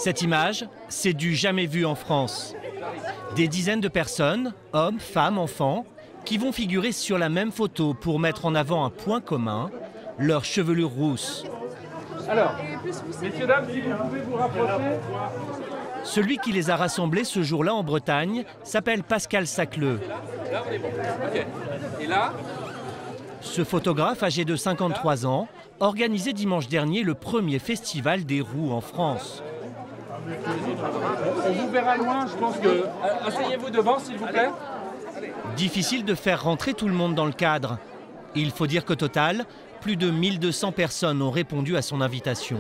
Cette image, c'est du jamais vu en France. Des dizaines de personnes, hommes, femmes, enfants, qui vont figurer sur la même photo pour mettre en avant un point commun, leur chevelure rousse. Alors, messieurs, dames, si vous pouvez vous rapprocher. Celui qui les a rassemblés ce jour-là en Bretagne s'appelle Pascal Sacleux. Là, on est bon. OK. Et là? Ce photographe âgé de 53 ans organisait dimanche dernier le premier festival des roues en France. On vous verra loin, je pense que... Asseyez-vous devant, s'il vous plaît. Difficile de faire rentrer tout le monde dans le cadre. Il faut dire qu'au total, plus de 1200 personnes ont répondu à son invitation.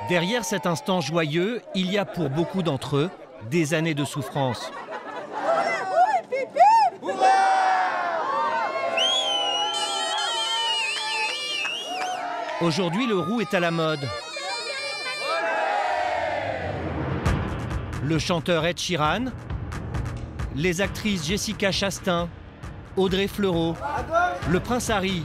Derrière cet instant joyeux, il y a pour beaucoup d'entre eux des années de souffrance. Aujourd'hui, le roux est à la mode. Le chanteur Ed Sheeran, les actrices Jessica Chastain, Audrey Fleurot, le prince Harry,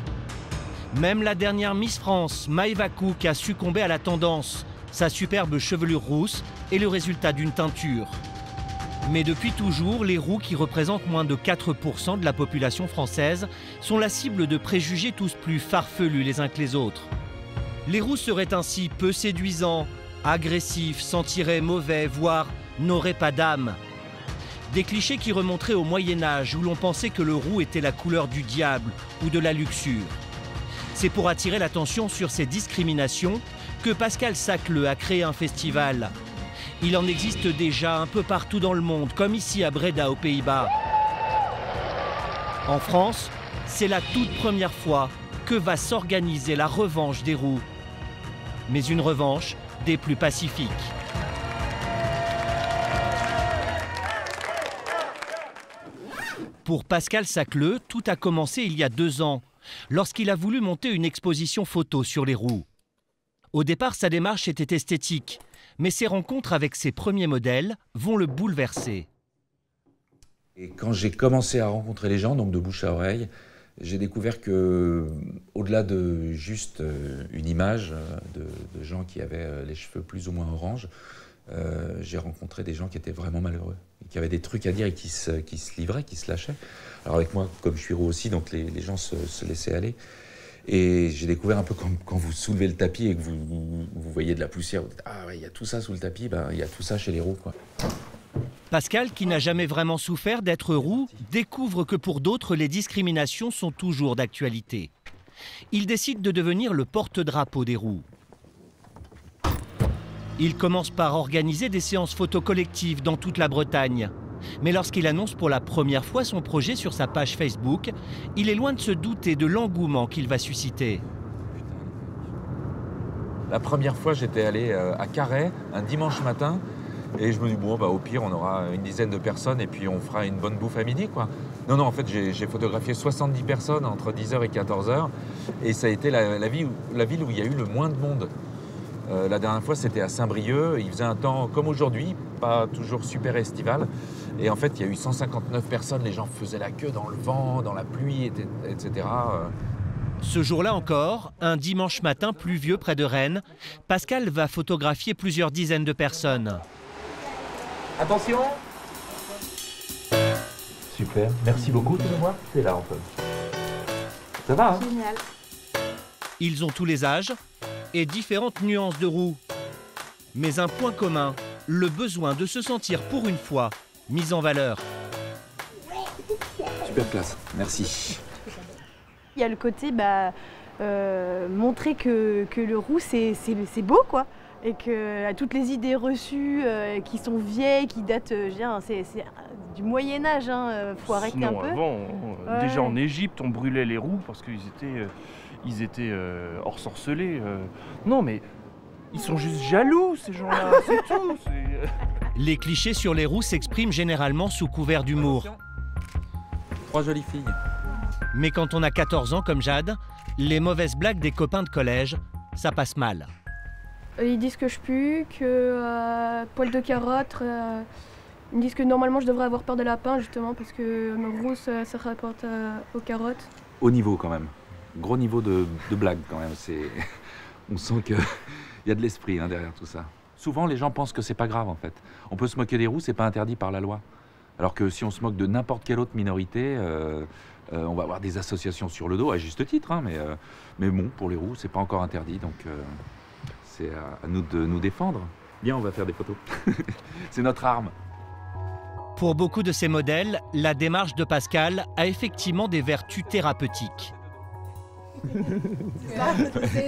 même la dernière Miss France, Maëva Cook, a succombé à la tendance. Sa superbe chevelure rousse est le résultat d'une teinture. Mais depuis toujours, les roux, qui représentent moins de 4% de la population française, sont la cible de préjugés tous plus farfelus les uns que les autres. Les roux seraient ainsi peu séduisants, agressifs, sentiraient mauvais, voire n'auraient pas d'âme. Des clichés qui remonteraient au Moyen-Âge, où l'on pensait que le roux était la couleur du diable ou de la luxure. C'est pour attirer l'attention sur ces discriminations que Pascal Sacleux a créé un festival. Il en existe déjà un peu partout dans le monde, comme ici à Breda, aux Pays-Bas. En France, c'est la toute première fois que va s'organiser la revanche des roux. Mais une revanche des plus pacifiques. Pour Pascal Sacleux, tout a commencé il y a 2 ans, lorsqu'il a voulu monter une exposition photo sur les roux. Au départ, sa démarche était esthétique, mais ses rencontres avec ses premiers modèles vont le bouleverser. Et quand j'ai commencé à rencontrer les gens, donc de bouche à oreille, j'ai découvert que, au-delà de juste une image de gens qui avaient les cheveux plus ou moins orange, j'ai rencontré des gens qui étaient vraiment malheureux, qui avaient des trucs à dire et qui se livraient, qui se lâchaient. Alors avec moi, comme je suis roux aussi, donc les gens se laissaient aller. Et j'ai découvert un peu quand vous soulevez le tapis et que vous voyez de la poussière, vous dites, ah ouais, il y a tout ça sous le tapis, ben, il y a tout ça chez les roux, quoi. Pascal, qui n'a jamais vraiment souffert d'être roux, découvre que pour d'autres, les discriminations sont toujours d'actualité. Il décide de devenir le porte-drapeau des roux. Il commence par organiser des séances photo collectives dans toute la Bretagne. Mais lorsqu'il annonce pour la première fois son projet sur sa page Facebook, il est loin de se douter de l'engouement qu'il va susciter. La première fois, j'étais allé à Carhaix un dimanche matin et je me dis, bon, bah, au pire, on aura une dizaine de personnes et puis on fera une bonne bouffe à midi, quoi. Non, en fait, j'ai photographié 70 personnes entre 10h et 14h et ça a été la ville où il y a eu le moins de monde. La dernière fois, c'était à Saint-Brieuc. Il faisait un temps comme aujourd'hui, pas toujours super estival. Et en fait, il y a eu 159 personnes. Les gens faisaient la queue dans le vent, dans la pluie, etc. Ce jour-là encore, un dimanche matin pluvieux près de Rennes, Pascal va photographier plusieurs dizaines de personnes. Attention. Super, merci beaucoup de me voir. C'est là, Antoine. Ça va, hein? Génial. Ils ont tous les âges et différentes nuances de roux. Mais un point commun, le besoin de se sentir pour une fois mis en valeur. Super classe, merci. Il y a le côté montrer que le roux c'est beau, quoi, et que toutes les idées reçues qui sont vieilles, qui datent, c'est du Moyen-Âge, faut arrêter un peu. Avant, déjà en Égypte, on brûlait les roux parce qu'ils étaient ensorcelés. Non, mais ils sont juste jaloux, ces gens-là, c'est tout. Les clichés sur les roux s'expriment généralement sous couvert d'humour. 3 jolies filles. Mais quand on a 14 ans comme Jade, les mauvaises blagues des copains de collège, ça passe mal. Ils disent que je pue, que poil de carotte. Ils me disent que normalement je devrais avoir peur des lapins justement parce que me roux ça rapporte aux carottes. haut niveau quand même. Gros niveau de blague quand même. On sent qu'il y a de l'esprit hein, derrière tout ça. Souvent, les gens pensent que c'est pas grave en fait. On peut se moquer des roues, c'est pas interdit par la loi. Alors que si on se moque de n'importe quelle autre minorité, on va avoir des associations sur le dos, à juste titre, hein, mais bon, pour les roues, c'est pas encore interdit, donc c'est à nous de nous défendre. Bien, on va faire des photos. C'est notre arme. Pour beaucoup de ces modèles, la démarche de Pascal a effectivement des vertus thérapeutiques.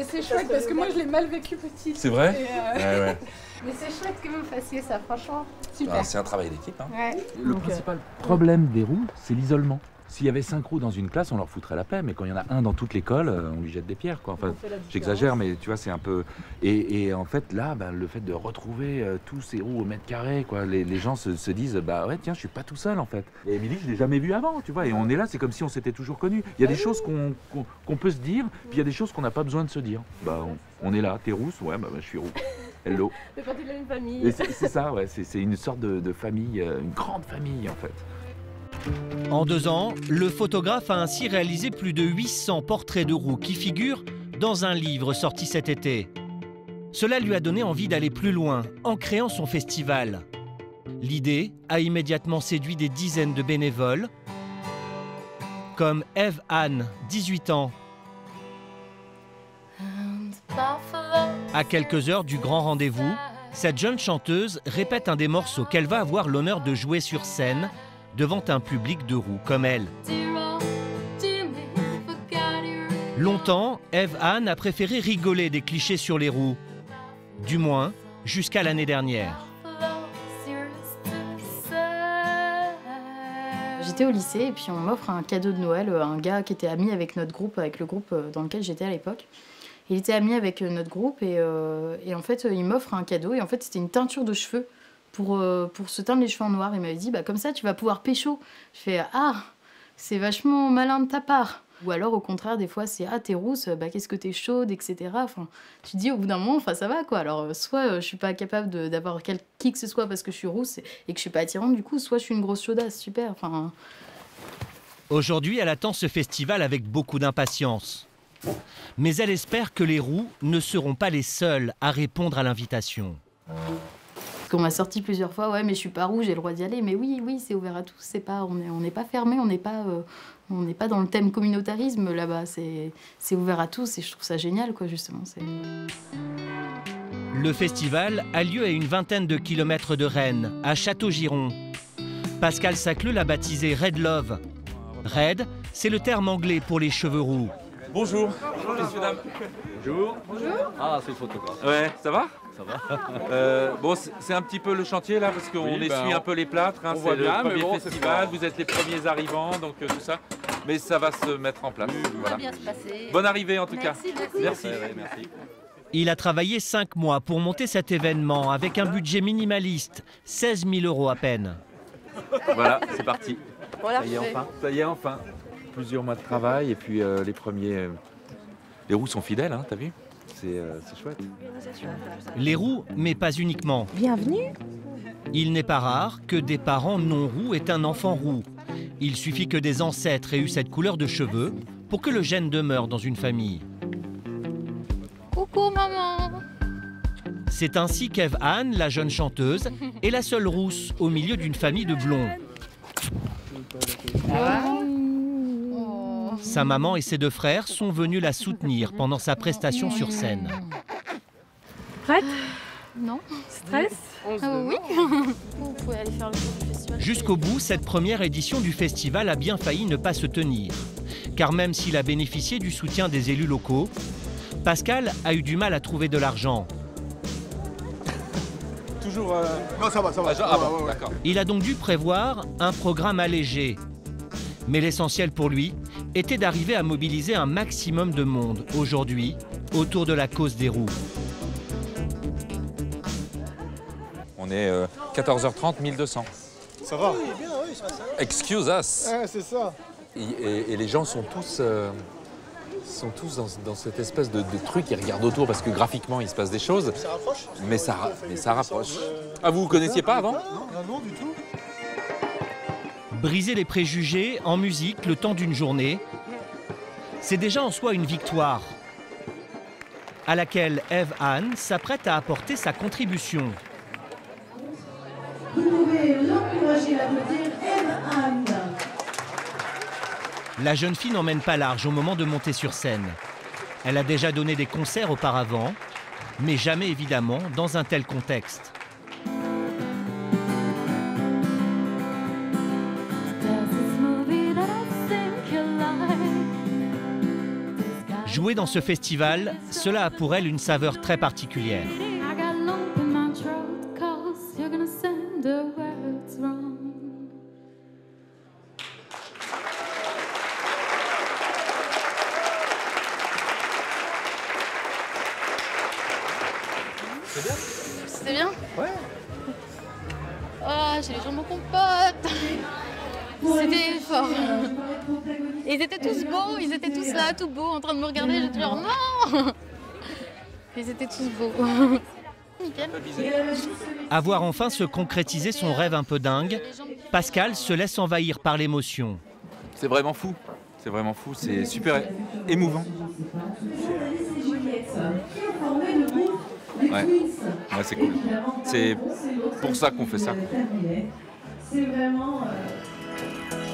C'est chouette parce que moi je l'ai mal vécu petite. C'est vrai ouais. Mais c'est chouette que vous fassiez ça, franchement. Super. Ah, c'est un travail d'équipe. Hein. Ouais. Le principal problème des roues, c'est l'isolement. S'il y avait 5 roues dans une classe, on leur foutrait la paix, mais quand il y en a un dans toute l'école, on lui jette des pierres, quoi. Enfin, j'exagère, mais tu vois, c'est un peu... Et en fait, là, le fait de retrouver tous ces roues au mètre carré, quoi, les gens se disent, bah ouais, tiens, je suis pas tout seul, en fait. Et Émilie, je l'ai jamais vue avant, tu vois, et on est là, c'est comme si on s'était toujours connus. Il y a des choses qu'on peut se dire, puis il y a des choses qu'on n'a pas besoin de se dire. Bah, on est là, t'es rousse? Ouais, bah je suis roux. Hello. C'est parti de la même famille. C'est ça, ouais, c'est une sorte de famille, une grande famille, en fait. En 2 ans, le photographe a ainsi réalisé plus de 800 portraits de roues qui figurent dans un livre sorti cet été. Cela lui a donné envie d'aller plus loin en créant son festival. L'idée a immédiatement séduit des dizaines de bénévoles, comme Eve-Anne, 18 ans. À quelques heures du grand rendez-vous, cette jeune chanteuse répète un des morceaux qu'elle va avoir l'honneur de jouer sur scène devant un public de roues comme elle. Longtemps, Eve-Anne a préféré rigoler des clichés sur les roues. Du moins, jusqu'à l'année dernière. J'étais au lycée et puis on m'offre un cadeau de Noël, un gars qui était ami avec notre groupe, avec le groupe dans lequel j'étais à l'époque. Il était ami avec notre groupe et en fait il m'offre un cadeau et en fait c'était une teinture de cheveux pour se teindre les cheveux en noir. Il m'avait dit comme ça tu vas pouvoir pécho. Je fais ah, c'est vachement malin de ta part. Ou alors au contraire des fois c'est ah t'es rousse, qu'est-ce que t'es chaude, etc. Enfin tu te dis au bout d'un moment ça va quoi. Alors soit je suis pas capable d'avoir qui que ce soit parce que je suis rousse et que je suis pas attirante du coup, soit je suis une grosse chaudasse, super. Enfin. Aujourd'hui elle attend ce festival avec beaucoup d'impatience. Mais elle espère que les roues ne seront pas les seules à répondre à l'invitation. Qu'on m'a sorti plusieurs fois, ouais mais je suis pas rouge, j'ai le droit d'y aller. Mais oui, c'est ouvert à tous, c'est pas, on n'est pas fermé, on n'est pas dans le thème communautarisme là-bas. C'est ouvert à tous et je trouve ça génial quoi justement. Le festival a lieu à une vingtaine de kilomètres de Rennes, à Château-Giron. Pascal Sacleux l'a baptisé Red Love. Red, c'est le terme anglais pour les cheveux roux. Bonjour. Bonjour messieurs, dames. Bonjour. Bonjour. Ah, c'est le photographe. Ouais, ça va? Ça va. Bon, c'est un petit peu le chantier là, parce qu'on essuie un peu les plâtres. Hein, c'est le premier festival, vous êtes les premiers arrivants, donc tout ça. Mais ça va se mettre en place. Voilà. Bien se passer. Bonne arrivée en tout cas. Merci. Merci. Il a travaillé 5 mois pour monter cet événement avec un budget minimaliste, 16 000 € à peine. Voilà, c'est parti. Ça y est enfin. Ça y est enfin. Plusieurs mois de travail et puis les premiers... les roues sont fidèles, hein, t'as vu? C'est chouette. Les roues, mais pas uniquement. Bienvenue. Il n'est pas rare que des parents non roux aient un enfant roux. Il suffit que des ancêtres aient eu cette couleur de cheveux pour que le gène demeure dans une famille. Coucou maman. C'est ainsi qu'Eve-Anne, la jeune chanteuse, est la seule rousse au milieu d'une famille de blonds. Sa maman et ses 2 frères sont venus la soutenir pendant sa prestation sur scène. Prête? Non. Stress? Oui. Vous pouvez aller faire le tour du festival. Jusqu'au bout, cette première édition du festival a bien failli ne pas se tenir. Car même s'il a bénéficié du soutien des élus locaux, Pascal a eu du mal à trouver de l'argent. Toujours... Non, ça va. bon, d'accord. Il a donc dû prévoir un programme allégé. Mais l'essentiel pour lui était d'arriver à mobiliser un maximum de monde aujourd'hui autour de la cause des roues. On est 14h30, 1200. Ça va? Oui, bien, oui, ça va. Excuse us. Ouais, c'est ça. Et les gens sont tous dans cette espèce de truc, ils regardent autour parce que graphiquement il se passe des choses. Ça rapproche? Mais ça rapproche. Ah, vous connaissiez pas avant? Non, du tout. Briser les préjugés en musique le temps d'une journée, C'est déjà en soi une victoire, à laquelle Eve-Anne s'apprête à apporter sa contribution. Vous pouvez l'encourager à applaudir Eve-Anne. La jeune fille n'emmène pas large au moment de monter sur scène. Elle a déjà donné des concerts auparavant, mais jamais évidemment dans un tel contexte. Jouer dans ce festival, cela a pour elle une saveur très particulière. C'était bien? Ouais. Ah, j'ai les jambes qu'on pote. C'était fort. Et ils étaient tous beaux, ils étaient tous là, tout beaux, en train de me regarder. J'étais genre non. Ils étaient tous beaux. Nickel. Avoir enfin se concrétiser son rêve un peu dingue, Pascal se laisse envahir par l'émotion. C'est vraiment fou. C'est vraiment fou, c'est super émouvant. Ouais, ouais, c'est cool. C'est pour ça qu'on fait ça.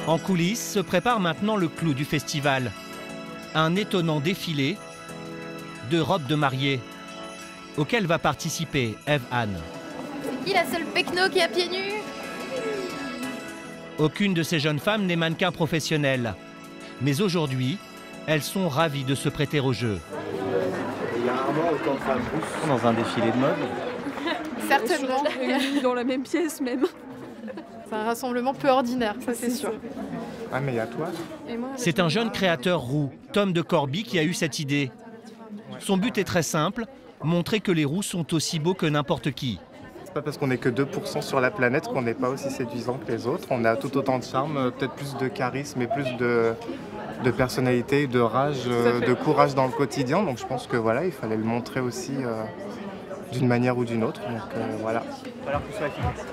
En coulisses se prépare maintenant le clou du festival. Un étonnant défilé de robes de mariée, auquel va participer Eve-Anne. C'est qui la seule pecno qui a pieds nus? Aucune de ces jeunes femmes n'est mannequin professionnel. Mais aujourd'hui, elles sont ravies de se prêter au jeu. Il y a rarement autant de femmes rousses dans un défilé de mode. Certainement, dans la même pièce même. C'est un rassemblement peu ordinaire, ça c'est sûr. Ah mais il y a toi. C'est un jeune créateur roux, Tom de Corbie, qui a eu cette idée. Son but est très simple, montrer que les roux sont aussi beaux que n'importe qui. C'est pas parce qu'on n'est que 2% sur la planète qu'on n'est pas aussi séduisant que les autres. On a tout autant de charme, peut-être plus de charisme et plus de personnalité, de rage, de courage dans le quotidien. Donc je pense que voilà, il fallait le montrer aussi d'une manière ou d'une autre. Donc voilà. Il va falloir que ce soit efficace.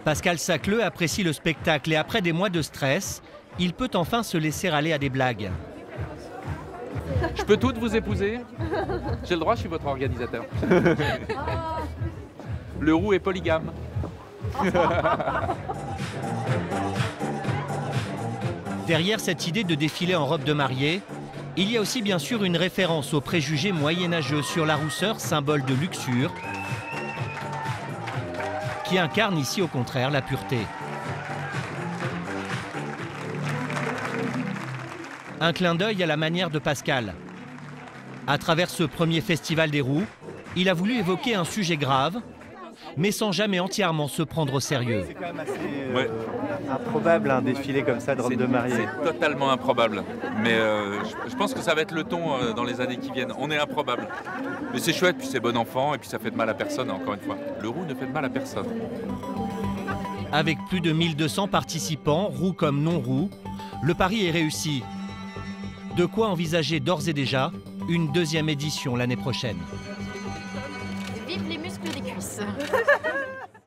Pascal Sacleux apprécie le spectacle et après des mois de stress, il peut enfin se laisser aller à des blagues. Je peux toutes vous épouser? J'ai le droit, je suis votre organisateur. Le roux est polygame. Derrière cette idée de défiler en robe de mariée, il y a aussi bien sûr une référence aux préjugés moyenâgeux sur la rousseur, symbole de luxure, qui incarne ici au contraire la pureté. Un clin d'œil à la manière de Pascal. À travers ce premier festival des roux, il a voulu évoquer un sujet grave, mais sans jamais entièrement se prendre au sérieux. C'est quand même assez improbable un défilé comme ça de robe de mariée. C'est totalement improbable. Mais je pense que ça va être le ton dans les années qui viennent. On est improbable. Mais c'est chouette, puis c'est bon enfant, et puis ça fait de mal à personne, encore une fois. Le roux ne fait de mal à personne. Avec plus de 1200 participants, roux comme non roux, le pari est réussi. De quoi envisager d'ores et déjà une deuxième édition l'année prochaine.